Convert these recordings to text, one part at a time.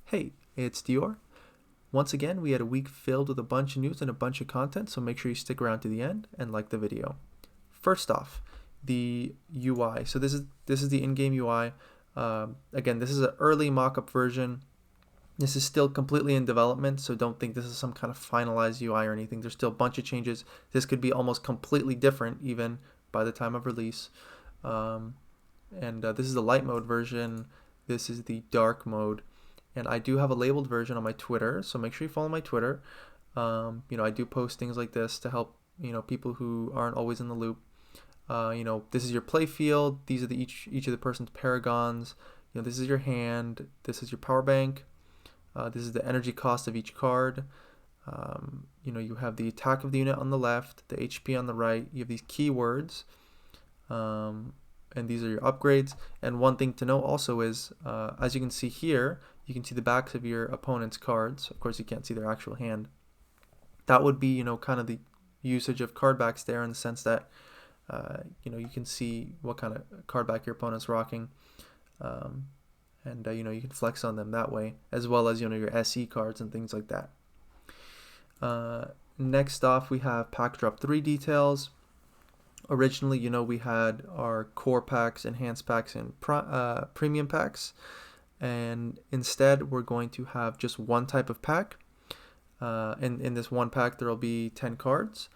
Hey, it's Dior. Once again, we had a week filled with a bunch of news and a bunch of content, so make sure you stick around to the end and like the video. First off, the UI. So this is the in-game UI. Again, this is an early mock-up version. This is still completely in development, so don't think this is some kind of finalized UI or anything. There's still a bunch of changes. This could be almost completely different even by the time of release. This is the light mode version. This is the dark mode. And I do have a labeled version on my Twitter, so make sure you follow my Twitter. I do post things like this to help, people who aren't always in the loop. This is your play field. These are each of the person's paragons. This is your hand. This is your power bank. This is the energy cost of each card. You have the attack of the unit on the left, the HP on the right. You have these keywords. And these are your upgrades. And one thing to know also is, as you can see here, you can see the backs of your opponent's cards. Of course, you can't see their actual hand. That would be, kind of the usage of card backs there, in the sense that, you can see what kind of card back your opponent's rocking. You can flex on them that way, as well as, your SE cards and things like that. Next off, we have pack drop 3 details. Originally, we had our core packs, enhanced packs, and premium packs. And instead, we're going to have just one type of pack. In this one pack, there will be 10 cards.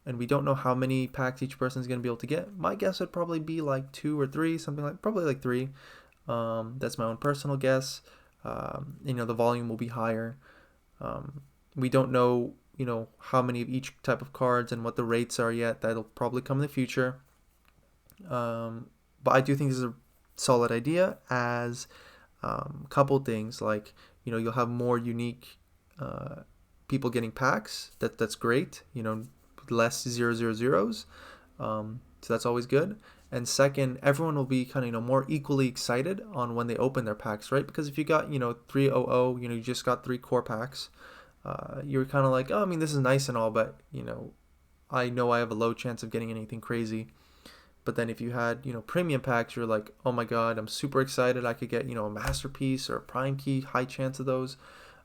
And we don't know how many packs each person is going to be able to get. My guess would probably be like 2 or 3, probably like 3. That's my own personal guess. The volume will be higher. We don't know, how many of each type of cards and what the rates are yet. That'll probably come in the future. But I do think this is a solid idea, as couple things like, you'll have more unique people getting packs. That's great. Less 000s. So that's always good. And second, everyone will be kind of, more equally excited on when they open their packs, right? Because if you got, 300, you just got 3 core packs, you're kind of like, this is nice and all, but, I know I have a low chance of getting anything crazy. But then if you had, premium packs, you're like, oh my God, I'm super excited. I could get, a masterpiece or a prime key, high chance of those.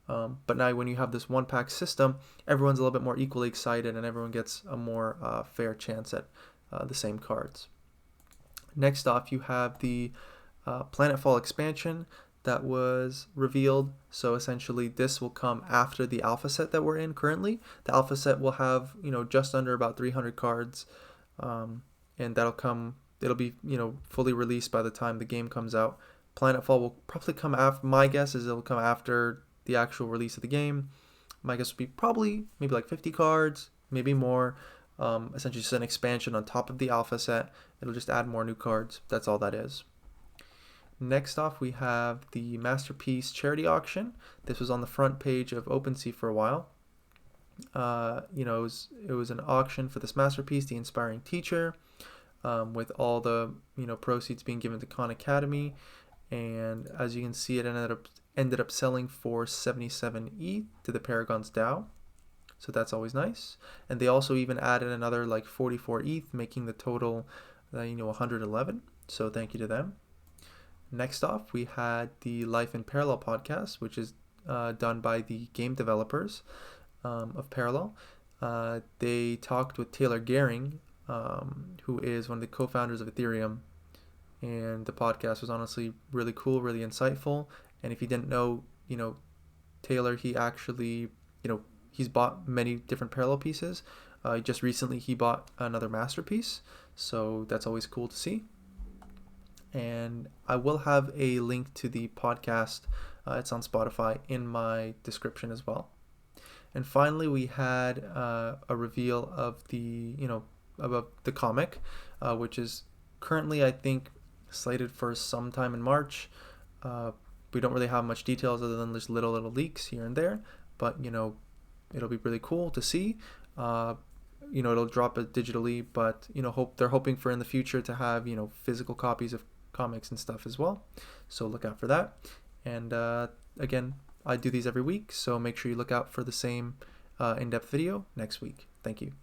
But now when you have this one pack system, everyone's a little bit more equally excited, and everyone gets a more fair chance at the same cards. Next off, you have the Planetfall Expansion that was revealed. So essentially, this will come after the alpha set that we're in currently. The alpha set will have, just under about 300 cards. And it'll be, fully released by the time the game comes out. Planetfall will probably come after, my guess is it'll come after the actual release of the game. My guess would be probably maybe like 50 cards, maybe more. Essentially just an expansion on top of the alpha set. It'll just add more new cards. That's all that is. Next off, we have the Masterpiece Charity Auction. This was on the front page of OpenSea for a while. It was an auction for this masterpiece, The Inspiring Teacher, with all the proceeds being given to Khan Academy. And as you can see, it ended up selling for 77 ETH to the Paragon's DAO. So that's always nice. And they also even added another 44 ETH, making the total 111. So thank you to them. Next off, we had the LifeParallel Podcast, which is done by the game developers of Parallel. They talked with Taylor Gehring, who is one of the co-founders of Ethereum. And the podcast was honestly really cool, really insightful. And if you didn't know, Taylor, he actually, he's bought many different Parallel pieces. Just recently, he bought another masterpiece. So that's always cool to see. And I will have a link to the podcast. It's on Spotify in my description as well. And finally, we had a reveal of the, about the comic, which is currently, I think, slated for sometime in March. We don't really have much details other than just little leaks here and there. But, it'll be really cool to see. It'll drop it digitally, but, they're hoping for in the future to have, physical copies of comics and stuff as well. So look out for that. And again, I do these every week, so make sure you look out for the same in-depth video next week. Thank you.